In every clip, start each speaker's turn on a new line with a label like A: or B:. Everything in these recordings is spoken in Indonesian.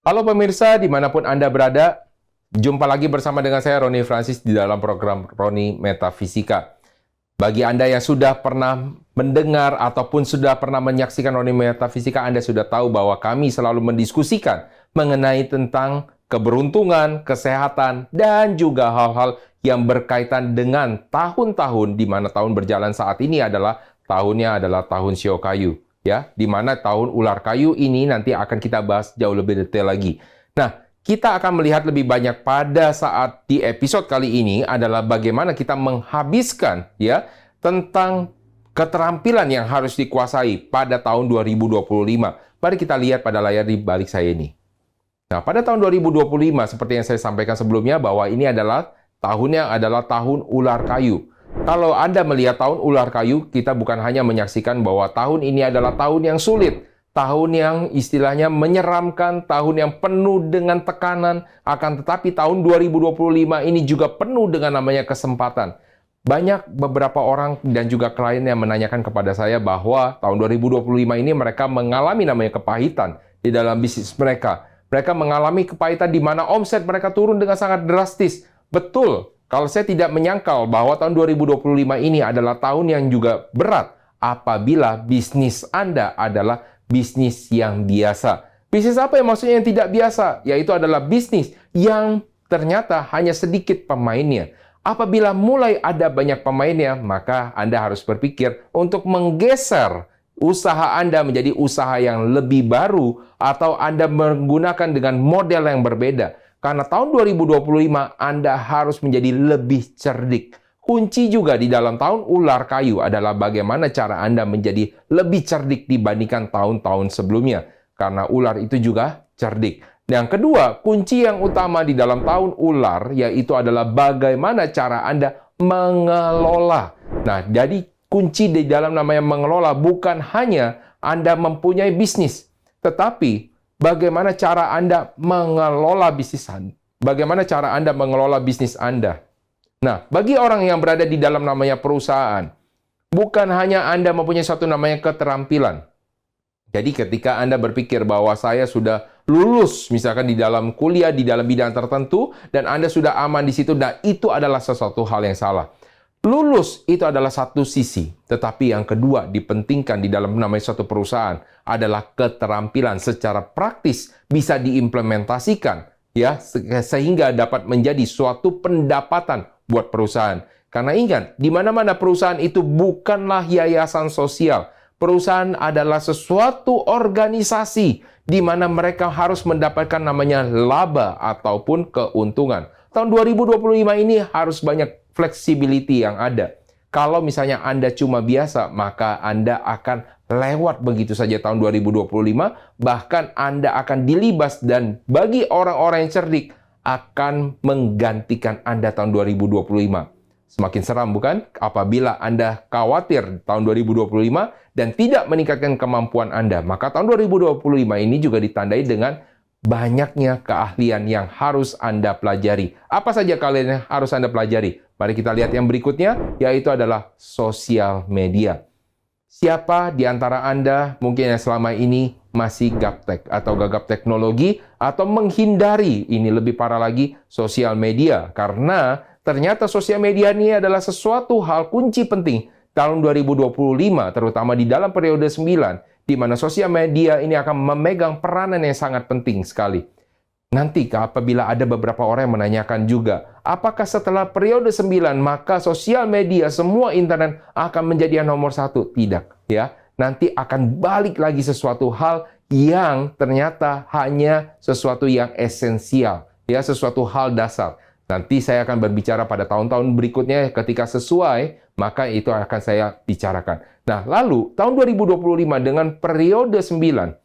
A: Halo pemirsa, dimanapun Anda berada, jumpa lagi bersama dengan saya, Roni Francis, di dalam program Roni Metafisika. Bagi Anda yang sudah pernah mendengar ataupun sudah pernah menyaksikan Roni Metafisika, Anda sudah tahu bahwa kami selalu mendiskusikan mengenai tentang keberuntungan, kesehatan, dan juga hal-hal yang berkaitan dengan tahun-tahun, di mana tahun berjalan saat ini adalah tahun Shio Kayu. Ya, di mana tahun ular kayu ini nanti akan kita bahas jauh lebih detail lagi. Nah, kita akan melihat lebih banyak pada saat di episode kali ini adalah bagaimana kita menghabiskan ya tentang keterampilan yang harus dikuasai pada tahun 2025. Mari kita lihat pada layar di balik saya ini. Nah, pada tahun 2025 seperti yang saya sampaikan sebelumnya bahwa ini adalah tahun ular kayu. Kalau Anda melihat tahun ular kayu, kita bukan hanya menyaksikan bahwa tahun ini adalah tahun yang sulit, tahun yang istilahnya menyeramkan, tahun yang penuh dengan tekanan, akan tetapi tahun 2025 ini juga penuh dengan namanya kesempatan. Banyak beberapa orang dan juga klien yang menanyakan kepada saya bahwa tahun 2025 ini mereka mengalami namanya kepahitan di dalam bisnis mereka. Mereka mengalami kepahitan di mana omset mereka turun dengan sangat drastis. Betul. Kalau saya tidak menyangkal bahwa tahun 2025 ini adalah tahun yang juga berat apabila bisnis Anda adalah bisnis yang biasa. Bisnis apa yang maksudnya yang tidak biasa? Yaitu adalah bisnis yang ternyata hanya sedikit pemainnya. Apabila mulai ada banyak pemainnya, maka Anda harus berpikir untuk menggeser usaha Anda menjadi usaha yang lebih baru atau Anda menggunakan dengan model yang berbeda. Karena tahun 2025 Anda harus menjadi lebih cerdik. Kunci juga di dalam tahun ular kayu adalah bagaimana cara Anda menjadi lebih cerdik dibandingkan tahun-tahun sebelumnya. Karena ular itu juga cerdik. Yang kedua, kunci yang utama di dalam tahun ular yaitu adalah bagaimana cara Anda mengelola. Nah, jadi kunci di dalam namanya mengelola bukan hanya Anda mempunyai bisnis, tetapi bagaimana cara Anda mengelola bisnis Anda? Bagaimana cara Anda mengelola bisnis Anda? Nah, bagi orang yang berada di dalam namanya perusahaan, bukan hanya Anda mempunyai satu namanya keterampilan. Jadi ketika Anda berpikir bahwa saya sudah lulus, misalkan di dalam kuliah, di dalam bidang tertentu, dan Anda sudah aman di situ, nah itu adalah sesuatu hal yang salah. Lulus itu adalah satu sisi, tetapi yang kedua dipentingkan di dalam namanya suatu perusahaan adalah keterampilan secara praktis bisa diimplementasikan ya sehingga dapat menjadi suatu pendapatan buat perusahaan. Karena ingat, di mana-mana perusahaan itu bukanlah yayasan sosial. Perusahaan adalah sesuatu organisasi di mana mereka harus mendapatkan namanya laba ataupun keuntungan. Tahun 2025 ini harus banyak flexibility yang ada. Kalau misalnya Anda cuma biasa, maka Anda akan lewat begitu saja tahun 2025, bahkan Anda akan dilibas dan bagi orang-orang yang cerdik akan menggantikan Anda tahun 2025. Semakin seram bukan? Apabila Anda khawatir tahun 2025 dan tidak meningkatkan kemampuan Anda, maka tahun 2025 ini juga ditandai dengan banyaknya keahlian yang harus Anda pelajari. Apa saja kalian yang harus Anda pelajari? Mari kita lihat yang berikutnya, yaitu adalah sosial media. Siapa di antara Anda mungkin yang selama ini masih gaptek atau gagap teknologi atau menghindari, ini lebih parah lagi, sosial media. Karena ternyata sosial media ini adalah sesuatu hal kunci penting tahun 2025, terutama di dalam periode 9, di mana sosial media ini akan memegang peranan yang sangat penting sekali. Nanti apabila ada beberapa orang yang menanyakan juga, apakah setelah periode 9 maka sosial media, semua internet akan menjadi yang nomor 1? Tidak, ya. Nanti akan balik lagi sesuatu hal yang ternyata hanya sesuatu yang esensial, ya, sesuatu hal dasar. Nanti saya akan berbicara pada tahun-tahun berikutnya ketika sesuai, maka itu akan saya bicarakan. Nah, lalu tahun 2025 dengan periode 9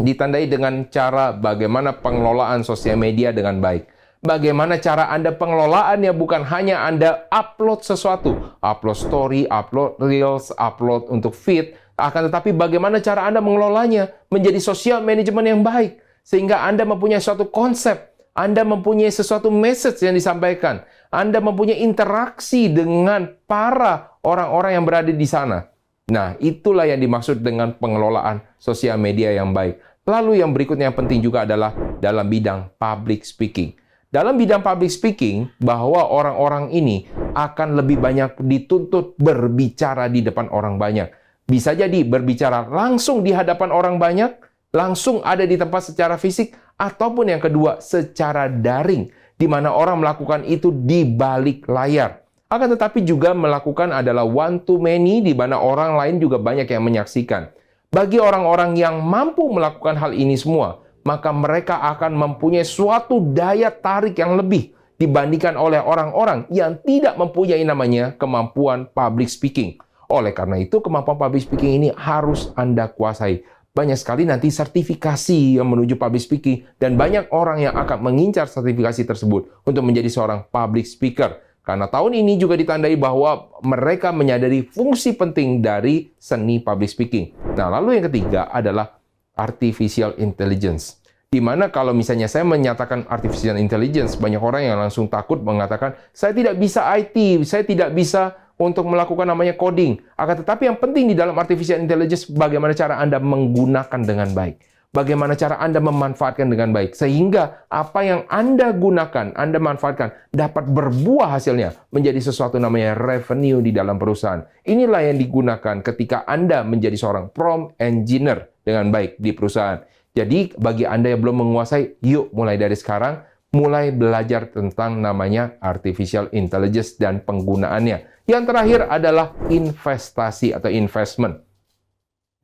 A: ditandai dengan cara bagaimana pengelolaan sosial media dengan baik. Bagaimana cara Anda pengelolaannya bukan hanya Anda upload sesuatu, upload story, upload reels, upload untuk feed, akan tetapi bagaimana cara Anda mengelolanya menjadi sosial manajemen yang baik sehingga Anda mempunyai suatu konsep, Anda mempunyai sesuatu message yang disampaikan, Anda mempunyai interaksi dengan para orang-orang yang berada di sana. Nah, itulah yang dimaksud dengan pengelolaan sosial media yang baik. Lalu yang berikutnya yang penting juga adalah dalam bidang public speaking. Dalam bidang public speaking, bahwa orang-orang ini akan lebih banyak dituntut berbicara di depan orang banyak. Bisa jadi berbicara langsung di hadapan orang banyak, langsung ada di tempat secara fisik, ataupun yang kedua secara daring, di mana orang melakukan itu di balik layar. Akan tetapi juga melakukan adalah one to many, di mana orang lain juga banyak yang menyaksikan. Bagi orang-orang yang mampu melakukan hal ini semua, maka mereka akan mempunyai suatu daya tarik yang lebih dibandingkan oleh orang-orang yang tidak mempunyai namanya kemampuan public speaking. Oleh karena itu, kemampuan public speaking ini harus Anda kuasai. Banyak sekali nanti sertifikasi yang menuju public speaking, dan banyak orang yang akan mengincar sertifikasi tersebut untuk menjadi seorang public speaker. Karena tahun ini juga ditandai bahwa mereka menyadari fungsi penting dari seni public speaking. Nah, lalu yang ketiga adalah artificial intelligence. Di mana kalau misalnya saya menyatakan artificial intelligence, banyak orang yang langsung takut mengatakan, saya tidak bisa IT, saya tidak bisa untuk melakukan namanya coding. Akan tetapi yang penting di dalam artificial intelligence, bagaimana cara Anda menggunakan dengan baik. Bagaimana cara Anda memanfaatkan dengan baik. Sehingga apa yang Anda gunakan, Anda manfaatkan, dapat berbuah hasilnya menjadi sesuatu namanya revenue di dalam perusahaan. Inilah yang digunakan ketika Anda menjadi seorang prompt engineer dengan baik di perusahaan. Jadi, bagi Anda yang belum menguasai, yuk mulai dari sekarang, mulai belajar tentang namanya artificial intelligence dan penggunaannya. Yang terakhir adalah investasi atau investment.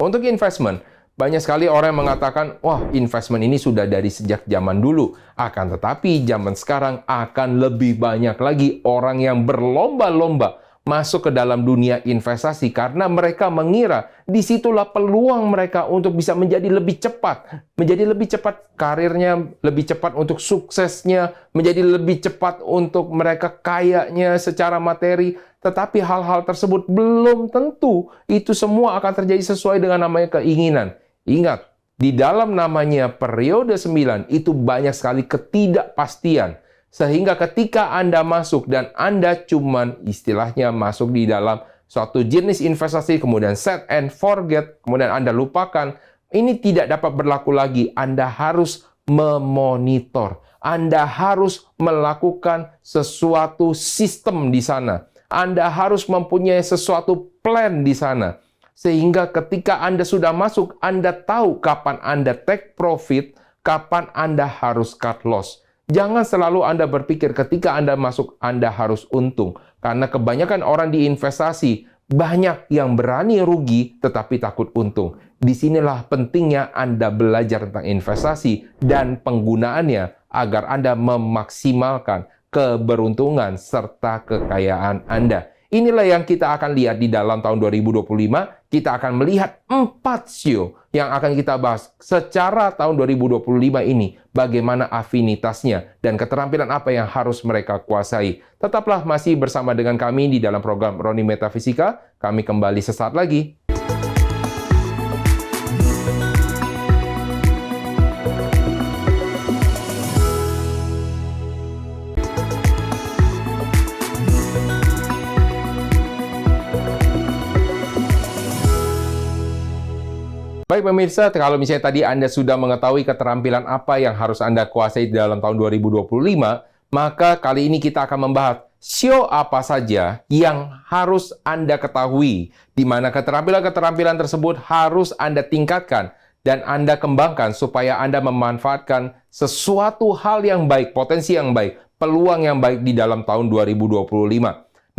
A: Untuk investment, banyak sekali orang yang mengatakan, wah, investment ini sudah dari sejak zaman dulu. Akan tetapi, zaman sekarang akan lebih banyak lagi orang yang berlomba-lomba masuk ke dalam dunia investasi karena mereka mengira disitulah peluang mereka untuk bisa menjadi lebih cepat karirnya, lebih cepat untuk suksesnya, menjadi lebih cepat untuk mereka kayanya secara materi. Tetapi hal-hal tersebut belum tentu itu semua akan terjadi sesuai dengan namanya keinginan. Ingat, di dalam namanya periode 9 itu banyak sekali ketidakpastian. Sehingga ketika Anda masuk dan Anda cuman istilahnya masuk di dalam suatu jenis investasi, kemudian set and forget, kemudian Anda lupakan, ini tidak dapat berlaku lagi. Anda harus memonitor. Anda harus melakukan sesuatu sistem di sana. Anda harus mempunyai sesuatu plan di sana. Sehingga ketika Anda sudah masuk, Anda tahu kapan Anda take profit, kapan Anda harus cut loss. Jangan selalu Anda berpikir ketika Anda masuk, Anda harus untung. Karena kebanyakan orang di investasi, banyak yang berani rugi tetapi takut untung. Disinilah pentingnya Anda belajar tentang investasi dan penggunaannya agar Anda memaksimalkan keberuntungan serta kekayaan Anda. Inilah yang kita akan lihat di dalam tahun 2025. Kita akan melihat 4 sio yang akan kita bahas secara tahun 2025 ini. Bagaimana afinitasnya dan keterampilan apa yang harus mereka kuasai. Tetaplah masih bersama dengan kami di dalam program Roni Metafisika. Kami kembali sesaat lagi. Baik pemirsa, kalau misalnya tadi Anda sudah mengetahui keterampilan apa yang harus Anda kuasai dalam tahun 2025, maka kali ini kita akan membahas sio apa saja yang harus Anda ketahui, di mana keterampilan-keterampilan tersebut harus Anda tingkatkan dan Anda kembangkan supaya Anda memanfaatkan sesuatu hal yang baik, potensi yang baik, peluang yang baik di dalam tahun 2025.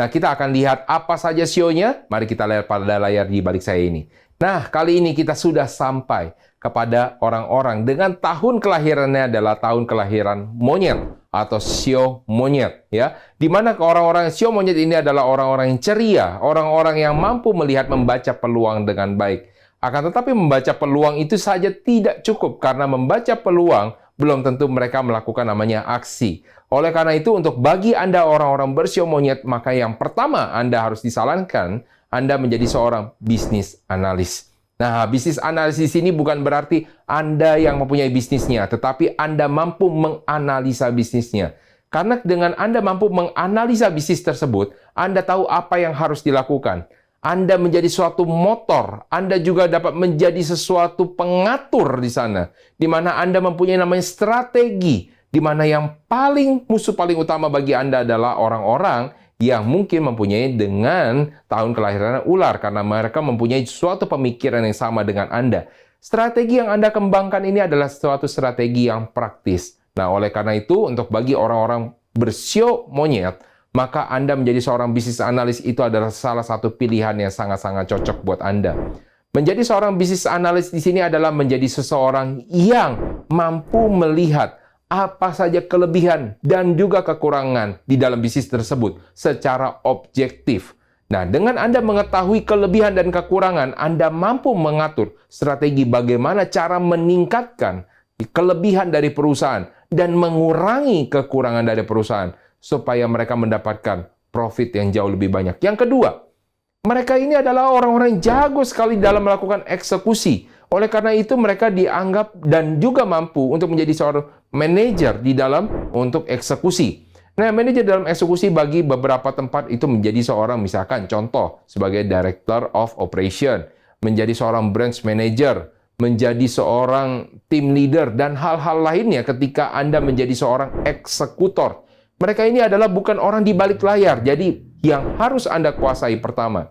A: Nah, kita akan lihat apa saja sionya. Mari kita lihat pada layar di balik saya ini. Nah, kali ini kita sudah sampai kepada orang-orang dengan tahun kelahirannya adalah tahun kelahiran monyet atau sio monyet, ya. Di mana orang-orang sio monyet ini adalah orang-orang yang ceria, orang-orang yang mampu melihat membaca peluang dengan baik. Akan tetapi membaca peluang itu saja tidak cukup karena membaca peluang belum tentu mereka melakukan namanya aksi. Oleh karena itu, untuk bagi Anda orang-orang bersio monyet, maka yang pertama Anda harus disarankan Anda menjadi seorang bisnis analis. Nah, bisnis analis di sini bukan berarti Anda yang mempunyai bisnisnya, tetapi Anda mampu menganalisa bisnisnya. Karena dengan Anda mampu menganalisa bisnis tersebut, Anda tahu apa yang harus dilakukan. Anda menjadi suatu motor, Anda juga dapat menjadi sesuatu pengatur di sana, di mana Anda mempunyai namanya strategi, di mana yang musuh paling utama bagi Anda adalah orang-orang yang mungkin mempunyai dengan tahun kelahiran ular, karena mereka mempunyai suatu pemikiran yang sama dengan Anda. Strategi yang Anda kembangkan ini adalah suatu strategi yang praktis. Nah, oleh karena itu, untuk bagi orang-orang bersio monyet, maka Anda menjadi seorang bisnis analis itu adalah salah satu pilihan yang sangat-sangat cocok buat Anda. Menjadi seorang bisnis analis di sini adalah menjadi seseorang yang mampu melihat apa saja kelebihan dan juga kekurangan di dalam bisnis tersebut secara objektif. Nah, dengan Anda mengetahui kelebihan dan kekurangan, Anda mampu mengatur strategi bagaimana cara meningkatkan kelebihan dari perusahaan dan mengurangi kekurangan dari perusahaan, supaya mereka mendapatkan profit yang jauh lebih banyak. Yang kedua, mereka ini adalah orang-orang yang jago sekali dalam melakukan eksekusi. Oleh karena itu, mereka dianggap dan juga mampu untuk menjadi seorang manajer di dalam untuk eksekusi. Nah, manajer dalam eksekusi bagi beberapa tempat itu menjadi seorang, misalkan contoh, sebagai Director of Operation, menjadi seorang branch manager, menjadi seorang team leader, dan hal-hal lainnya ketika Anda menjadi seorang eksekutor. Mereka ini adalah bukan orang di balik layar. Jadi, yang harus Anda kuasai pertama,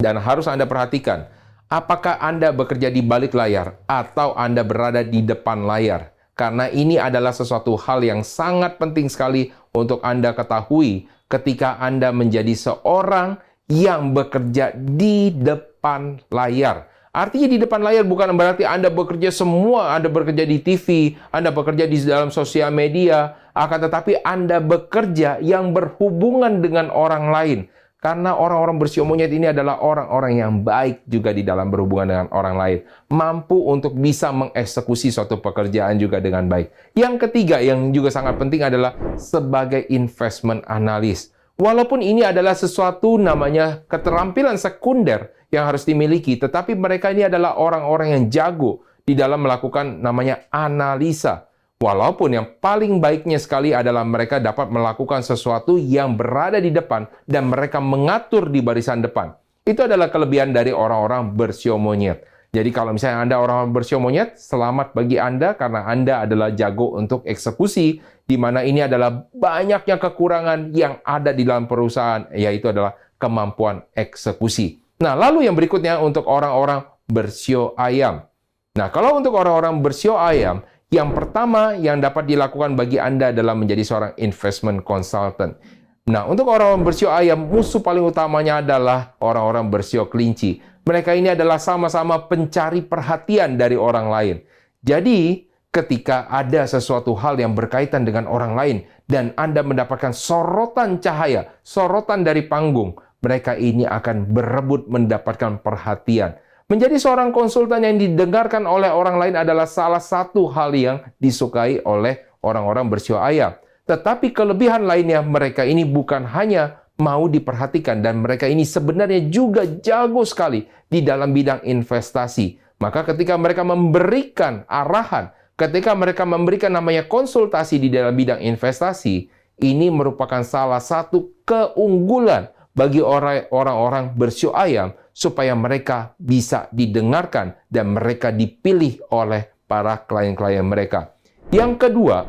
A: dan harus Anda perhatikan, apakah Anda bekerja di balik layar atau Anda berada di depan layar? Karena ini adalah sesuatu hal yang sangat penting sekali untuk Anda ketahui ketika Anda menjadi seorang yang bekerja di depan layar. Artinya di depan layar bukan berarti Anda bekerja semua, Anda bekerja di TV, Anda bekerja di dalam sosial media, akan tetapi Anda bekerja yang berhubungan dengan orang lain. Karena orang-orang bersio monyet ini adalah orang-orang yang baik juga di dalam berhubungan dengan orang lain. Mampu untuk bisa mengeksekusi suatu pekerjaan juga dengan baik. Yang ketiga yang juga sangat penting adalah sebagai investment analyst. Walaupun ini adalah sesuatu namanya keterampilan sekunder yang harus dimiliki, tetapi mereka ini adalah orang-orang yang jago di dalam melakukan namanya analisa. Walaupun yang paling baiknya sekali adalah mereka dapat melakukan sesuatu yang berada di depan dan mereka mengatur di barisan depan. Itu adalah kelebihan dari orang-orang bersio monyet. Jadi kalau misalnya Anda orang bersio monyet, selamat bagi Anda karena Anda adalah jago untuk eksekusi, di mana ini adalah banyaknya kekurangan yang ada di dalam perusahaan, yaitu adalah kemampuan eksekusi. Nah, lalu yang berikutnya untuk orang-orang bersio ayam. Nah, kalau untuk orang-orang bersio ayam, yang pertama yang dapat dilakukan bagi Anda adalah menjadi seorang investment consultant. Nah, untuk orang-orang bersio ayam, musuh paling utamanya adalah orang-orang bersio kelinci. Mereka ini adalah sama-sama pencari perhatian dari orang lain. Jadi, ketika ada sesuatu hal yang berkaitan dengan orang lain, dan Anda mendapatkan sorotan cahaya, sorotan dari panggung, mereka ini akan berebut mendapatkan perhatian. Menjadi seorang konsultan yang didengarkan oleh orang lain adalah salah satu hal yang disukai oleh orang-orang bersio ayam. Tetapi kelebihan lainnya, mereka ini bukan hanya mau diperhatikan, dan mereka ini sebenarnya juga jago sekali di dalam bidang investasi. Maka ketika mereka memberikan arahan, ketika mereka memberikan namanya konsultasi di dalam bidang investasi, ini merupakan salah satu keunggulan bagi orang-orang bersio ayam, supaya mereka bisa didengarkan dan mereka dipilih oleh para klien-klien mereka. Yang kedua,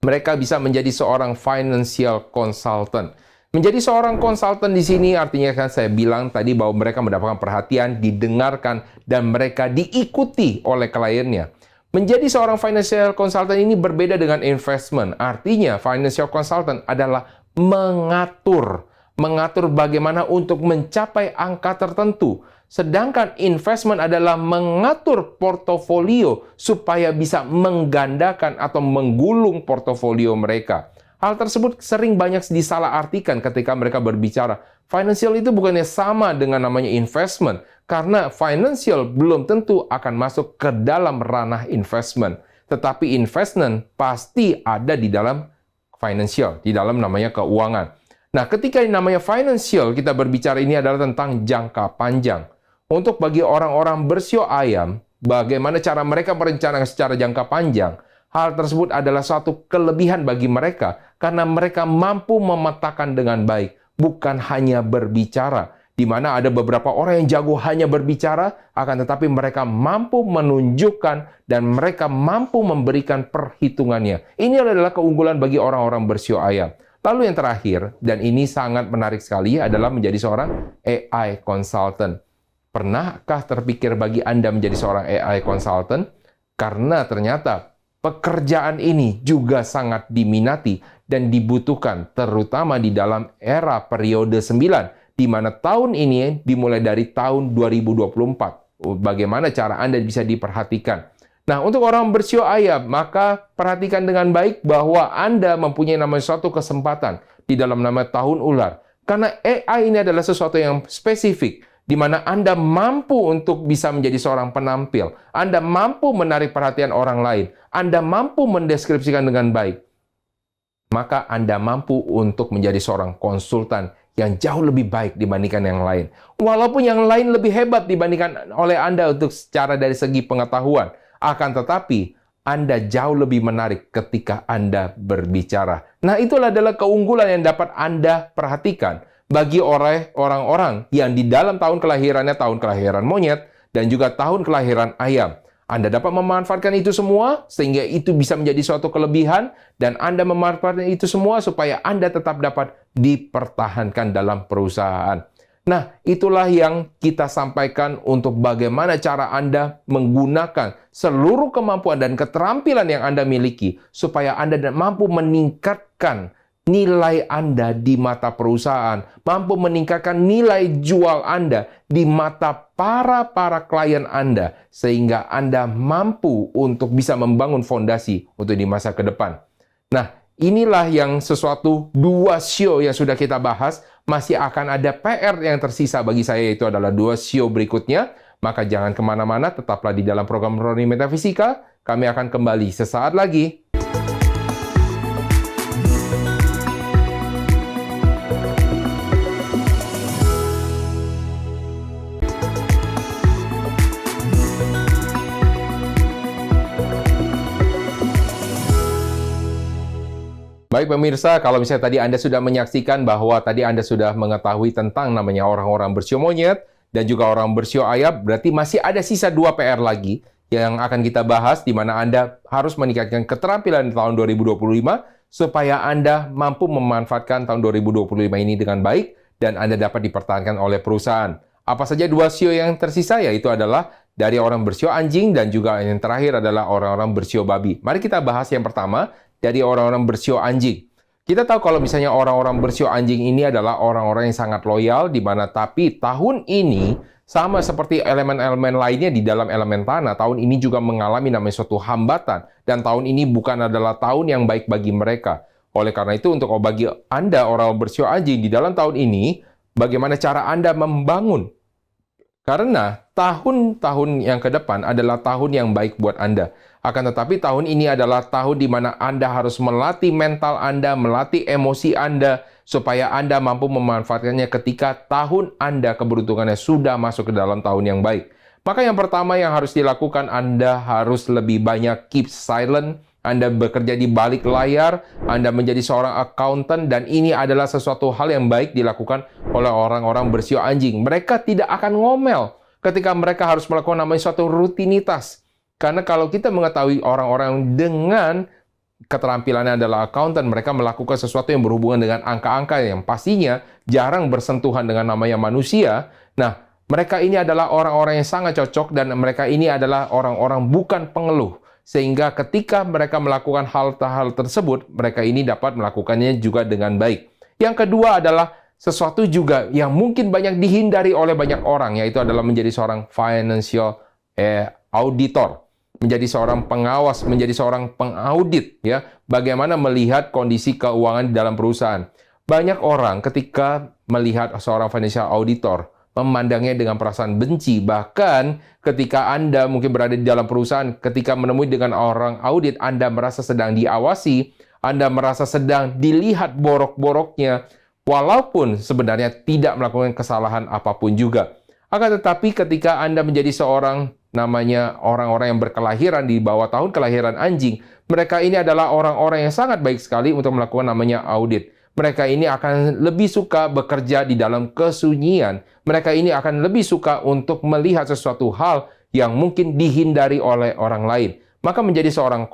A: mereka bisa menjadi seorang financial consultant. Menjadi seorang konsultan di sini artinya kan saya bilang tadi bahwa mereka mendapatkan perhatian, didengarkan, dan mereka diikuti oleh kliennya. Menjadi seorang financial consultant ini berbeda dengan investment. Artinya financial consultant adalah mengatur bagaimana untuk mencapai angka tertentu. Sedangkan investment adalah mengatur portofolio supaya bisa menggandakan atau menggulung portofolio mereka. Hal tersebut sering banyak disalahartikan ketika mereka berbicara. Financial itu bukannya sama dengan namanya investment, karena financial belum tentu akan masuk ke dalam ranah investment. Tetapi investment pasti ada di dalam financial, di dalam namanya keuangan. Nah, ketika yang namanya financial, kita berbicara ini adalah tentang jangka panjang. Untuk bagi orang-orang bersio ayam, bagaimana cara mereka merencanakan secara jangka panjang, hal tersebut adalah suatu kelebihan bagi mereka, karena mereka mampu memetakan dengan baik, bukan hanya berbicara. di mana ada beberapa orang yang jago hanya berbicara, akan tetapi mereka mampu menunjukkan dan mereka mampu memberikan perhitungannya. Ini adalah keunggulan bagi orang-orang bersio ayam. Lalu yang terakhir, dan ini sangat menarik sekali, adalah menjadi seorang AI consultant. Pernahkah terpikir bagi Anda menjadi seorang AI consultant? Karena ternyata pekerjaan ini juga sangat diminati dan dibutuhkan, terutama di dalam era periode 9, di mana tahun ini dimulai dari tahun 2024. Bagaimana cara Anda bisa diperhatikan? Nah, untuk orang bersio ayam, maka perhatikan dengan baik bahwa Anda mempunyai namanya suatu kesempatan di dalam nama tahun ular. Karena AI ini adalah sesuatu yang spesifik, di mana Anda mampu untuk bisa menjadi seorang penampil. Anda mampu menarik perhatian orang lain. Anda mampu mendeskripsikan dengan baik. Maka Anda mampu untuk menjadi seorang konsultan yang jauh lebih baik dibandingkan yang lain. Walaupun yang lain lebih hebat dibandingkan oleh Anda untuk secara dari segi pengetahuan. Akan tetapi, Anda jauh lebih menarik ketika Anda berbicara. Nah, itulah adalah keunggulan yang dapat Anda perhatikan bagi orang-orang yang di dalam tahun kelahiran monyet dan juga tahun kelahiran ayam. Anda dapat memanfaatkan itu semua sehingga itu bisa menjadi suatu kelebihan dan Anda memanfaatkan itu semua supaya Anda tetap dapat dipertahankan dalam perusahaan. Nah, itulah yang kita sampaikan untuk bagaimana cara Anda menggunakan seluruh kemampuan dan keterampilan yang Anda miliki supaya Anda mampu meningkatkan nilai Anda di mata perusahaan, mampu meningkatkan nilai jual Anda di mata para klien Anda, sehingga Anda mampu untuk bisa membangun fondasi untuk di masa ke depan. Nah, inilah yang sesuatu 2 show yang sudah kita bahas. Masih akan ada PR yang tersisa bagi saya, yaitu adalah 2 show berikutnya. Maka jangan kemana-mana, tetaplah di dalam program Roni Metafisika. Kami akan kembali sesaat lagi. Baik pemirsa, kalau misalnya tadi Anda sudah menyaksikan bahwa tadi Anda sudah mengetahui tentang namanya orang-orang bersio monyet dan juga orang bersio ayam, berarti masih ada sisa 2 PR lagi yang akan kita bahas, di mana Anda harus meningkatkan keterampilan di tahun 2025 supaya Anda mampu memanfaatkan tahun 2025 ini dengan baik dan Anda dapat dipertahankan oleh perusahaan. Apa saja 2 sio yang tersisa? Yaitu adalah dari orang bersio anjing dan juga yang terakhir adalah orang-orang bersio babi. Mari kita bahas yang pertama, dari orang-orang bersio anjing. Kita tahu kalau misalnya orang-orang bersio anjing ini adalah orang-orang yang sangat loyal, di mana tapi tahun ini sama seperti elemen-elemen lainnya di dalam elemen tanah, tahun ini juga mengalami namanya suatu hambatan, dan tahun ini bukan adalah tahun yang baik bagi mereka. Oleh karena itu, untuk bagi Anda orang bersio anjing di dalam tahun ini, bagaimana cara Anda membangun? Karena tahun-tahun yang ke depan adalah tahun yang baik buat Anda. Akan tetapi tahun ini adalah tahun di mana Anda harus melatih mental Anda, melatih emosi Anda, supaya Anda mampu memanfaatkannya ketika tahun Anda keberuntungannya sudah masuk ke dalam tahun yang baik. Maka yang pertama yang harus dilakukan, Anda harus lebih banyak keep silent, Anda bekerja di balik layar, Anda menjadi seorang accountant, dan ini adalah sesuatu hal yang baik dilakukan oleh orang-orang bersio anjing. Mereka tidak akan ngomel ketika mereka harus melakukan namanya suatu rutinitas. Karena kalau kita mengetahui orang-orang dengan keterampilannya adalah accountant, mereka melakukan sesuatu yang berhubungan dengan angka-angka yang pastinya jarang bersentuhan dengan namanya manusia. Nah, mereka ini adalah orang-orang yang sangat cocok dan mereka ini adalah orang-orang bukan pengeluh. Sehingga ketika mereka melakukan hal-hal tersebut, mereka ini dapat melakukannya juga dengan baik. Yang kedua adalah sesuatu juga yang mungkin banyak dihindari oleh banyak orang, yaitu adalah menjadi seorang financial auditor. Menjadi seorang pengawas, menjadi seorang pengaudit, ya, bagaimana melihat kondisi keuangan di dalam perusahaan. Banyak orang ketika melihat seorang financial auditor memandangnya dengan perasaan benci, bahkan ketika Anda mungkin berada di dalam perusahaan, ketika menemui dengan orang audit, Anda merasa sedang diawasi, Anda merasa sedang dilihat borok-boroknya, walaupun sebenarnya tidak melakukan kesalahan apapun juga. Akan tetapi ketika Anda menjadi seorang namanya orang-orang yang berkelahiran di bawah tahun kelahiran anjing, mereka ini adalah orang-orang yang sangat baik sekali untuk melakukan namanya audit. Mereka ini akan lebih suka bekerja di dalam kesunyian. Mereka ini akan lebih suka untuk melihat sesuatu hal yang mungkin dihindari oleh orang lain. Maka menjadi seorang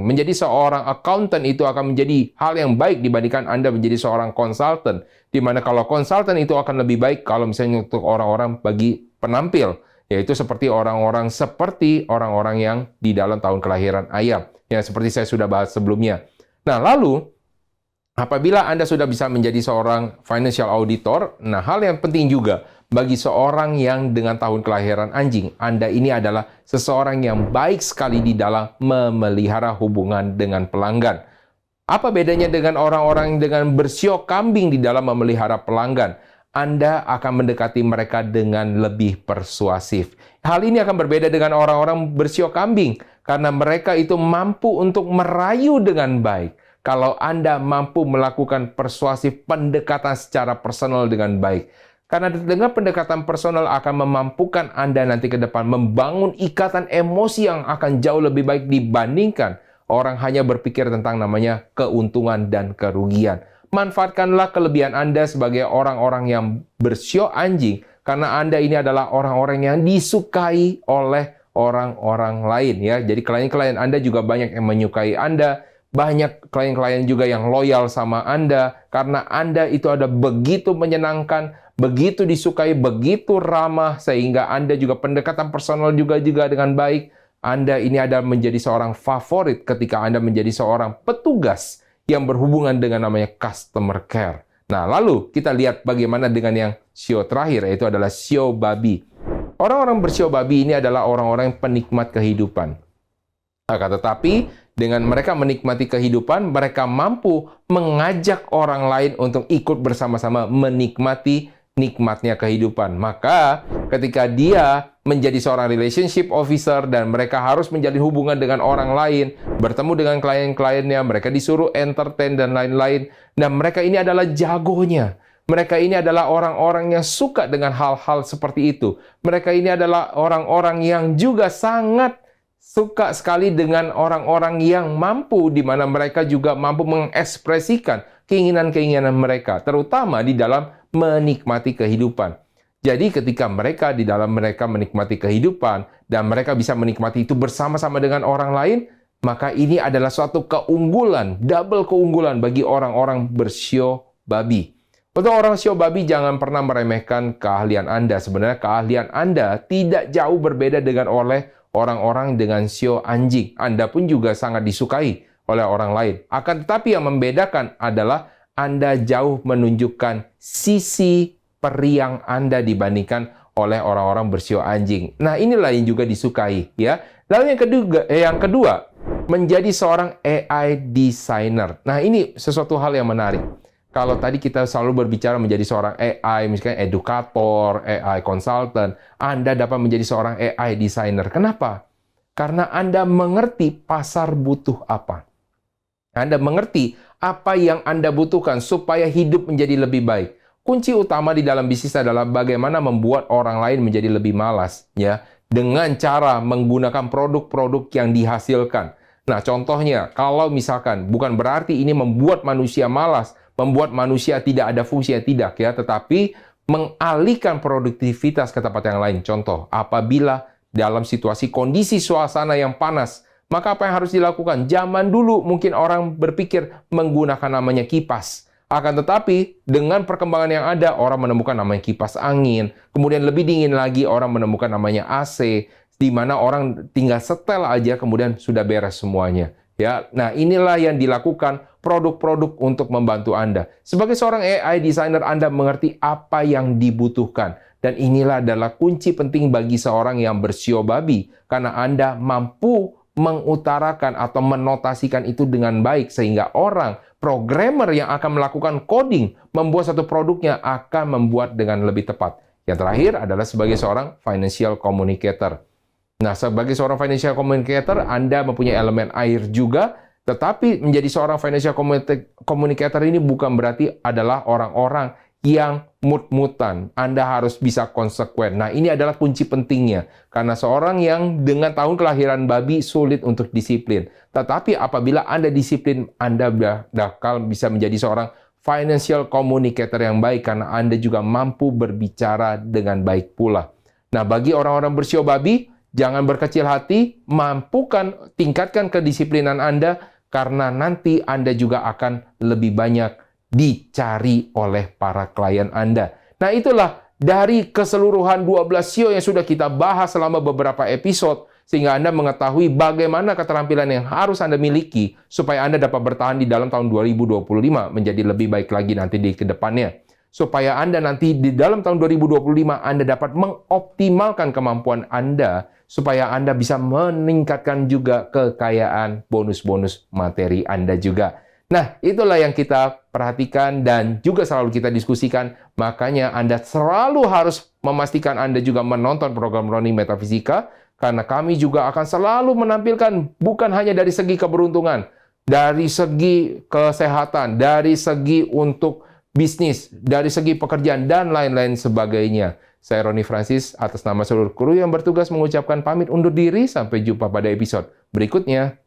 A: menjadi seorang accountant itu akan menjadi hal yang baik dibandingkan Anda menjadi seorang konsultan. Di mana kalau konsultan itu akan lebih baik kalau misalnya untuk orang-orang bagi penampil, yaitu seperti orang-orang yang di dalam tahun kelahiran ayam, yang seperti saya sudah bahas sebelumnya. Nah, lalu apabila Anda sudah bisa menjadi seorang financial auditor, nah hal yang penting juga bagi seorang yang dengan tahun kelahiran anjing, Anda ini adalah seseorang yang baik sekali di dalam memelihara hubungan dengan pelanggan. Apa bedanya dengan orang-orang dengan bersio kambing di dalam memelihara pelanggan? Anda akan mendekati mereka dengan lebih persuasif. Hal ini akan berbeda dengan orang-orang bersio kambing, karena mereka itu mampu untuk merayu dengan baik. Kalau Anda mampu melakukan persuasif pendekatan secara personal dengan baik. Karena dengan pendekatan personal akan memampukan Anda nanti ke depan membangun ikatan emosi yang akan jauh lebih baik dibandingkan orang hanya berpikir tentang namanya keuntungan dan kerugian. Manfaatkanlah kelebihan Anda sebagai orang-orang yang bersio anjing, karena Anda ini adalah orang-orang yang disukai oleh orang-orang lain, ya. Jadi klien-klien Anda juga banyak yang menyukai Anda. Banyak klien-klien juga yang loyal sama Anda, karena Anda itu ada begitu menyenangkan, begitu disukai, begitu ramah, sehingga Anda juga pendekatan personal juga dengan baik. Anda ini ada menjadi seorang favorit ketika Anda menjadi seorang petugas yang berhubungan dengan namanya customer care. Nah, lalu kita lihat bagaimana dengan yang sio terakhir, yaitu adalah sio babi. Orang-orang bersio babi ini adalah orang-orang penikmat kehidupan. Akan tetapi, dengan mereka menikmati kehidupan, mereka mampu mengajak orang lain untuk ikut bersama-sama menikmati nikmatnya kehidupan. Maka, ketika dia menjadi seorang relationship officer dan mereka harus menjalin hubungan dengan orang lain, bertemu dengan klien-kliennya, mereka disuruh entertain dan lain-lain, dan mereka ini adalah jagonya. Mereka ini adalah orang-orang yang suka dengan hal-hal seperti itu. Mereka ini adalah orang-orang yang juga sangat suka sekali dengan orang-orang yang mampu, di mana mereka juga mampu mengekspresikan keinginan-keinginan mereka, terutama di dalam menikmati kehidupan. Jadi ketika mereka di dalam mereka menikmati kehidupan, dan mereka bisa menikmati itu bersama-sama dengan orang lain, maka ini adalah suatu keunggulan, double keunggulan bagi orang-orang bersio babi. Untuk orang sio babi, jangan pernah meremehkan keahlian Anda. Sebenarnya keahlian Anda tidak jauh berbeda dengan orang-orang dengan sio anjing. Anda pun juga sangat disukai oleh orang lain. Akan tetapi yang membedakan adalah Anda jauh menunjukkan sisi periang Anda dibandingkan oleh orang-orang bersio anjing. Nah, inilah yang juga disukai, ya. Lalu yang kedua, menjadi seorang AI designer. Nah, ini sesuatu hal yang menarik. Kalau tadi kita selalu berbicara menjadi seorang AI, misalnya edukator, AI consultant, Anda dapat menjadi seorang AI designer. Kenapa? Karena Anda mengerti pasar butuh apa. Anda mengerti apa yang Anda butuhkan supaya hidup menjadi lebih baik. Kunci utama di dalam bisnis adalah bagaimana membuat orang lain menjadi lebih malas, ya, dengan cara menggunakan produk-produk yang dihasilkan. Nah, contohnya, kalau misalkan bukan berarti ini membuat manusia malas, membuat manusia tidak ada fungsi, tidak, ya, tetapi mengalihkan produktivitas ke tempat yang lain. Contoh, apabila dalam situasi kondisi suasana yang panas, maka apa yang harus dilakukan? Zaman dulu mungkin orang berpikir menggunakan namanya kipas. Akan tetapi, dengan perkembangan yang ada, orang menemukan namanya kipas angin. Kemudian lebih dingin lagi, orang menemukan namanya AC, di mana orang tinggal setel aja, kemudian sudah beres semuanya. Ya, nah inilah yang dilakukan produk-produk untuk membantu Anda. Sebagai seorang AI designer, Anda mengerti apa yang dibutuhkan. Dan inilah adalah kunci penting bagi seorang yang bersio babi. Karena Anda mampu mengutarakan atau menotasikan itu dengan baik. Sehingga orang, programmer yang akan melakukan coding, membuat satu produknya akan membuat dengan lebih tepat. Yang terakhir adalah sebagai seorang financial communicator. Nah, sebagai seorang financial communicator, Anda mempunyai elemen air juga, tetapi menjadi seorang financial communicator ini bukan berarti adalah orang-orang yang mut-mutan. Anda harus bisa konsekuen. Nah, ini adalah kunci pentingnya. Karena seorang yang dengan tahun kelahiran babi sulit untuk disiplin. Tetapi apabila Anda disiplin, Anda bakal bisa menjadi seorang financial communicator yang baik karena Anda juga mampu berbicara dengan baik pula. Nah, bagi orang-orang bersio babi, jangan berkecil hati, tingkatkan kedisiplinan Anda karena nanti Anda juga akan lebih banyak dicari oleh para klien Anda. Nah, itulah dari keseluruhan 12 SEO yang sudah kita bahas selama beberapa episode, sehingga Anda mengetahui bagaimana keterampilan yang harus Anda miliki supaya Anda dapat bertahan di dalam tahun 2025 menjadi lebih baik lagi nanti di kedepannya. Supaya Anda nanti di dalam tahun 2025 Anda dapat mengoptimalkan kemampuan Anda supaya Anda bisa meningkatkan juga kekayaan bonus-bonus materi Anda juga. Nah, itulah yang kita perhatikan dan juga selalu kita diskusikan. Makanya Anda selalu harus memastikan Anda juga menonton program Roni Metafisika, karena kami juga akan selalu menampilkan bukan hanya dari segi keberuntungan, dari segi kesehatan, dari segi untuk bisnis, dari segi pekerjaan, dan lain-lain sebagainya. Saya Roni Francis, atas nama seluruh kru yang bertugas mengucapkan pamit undur diri. Sampai jumpa pada episode berikutnya.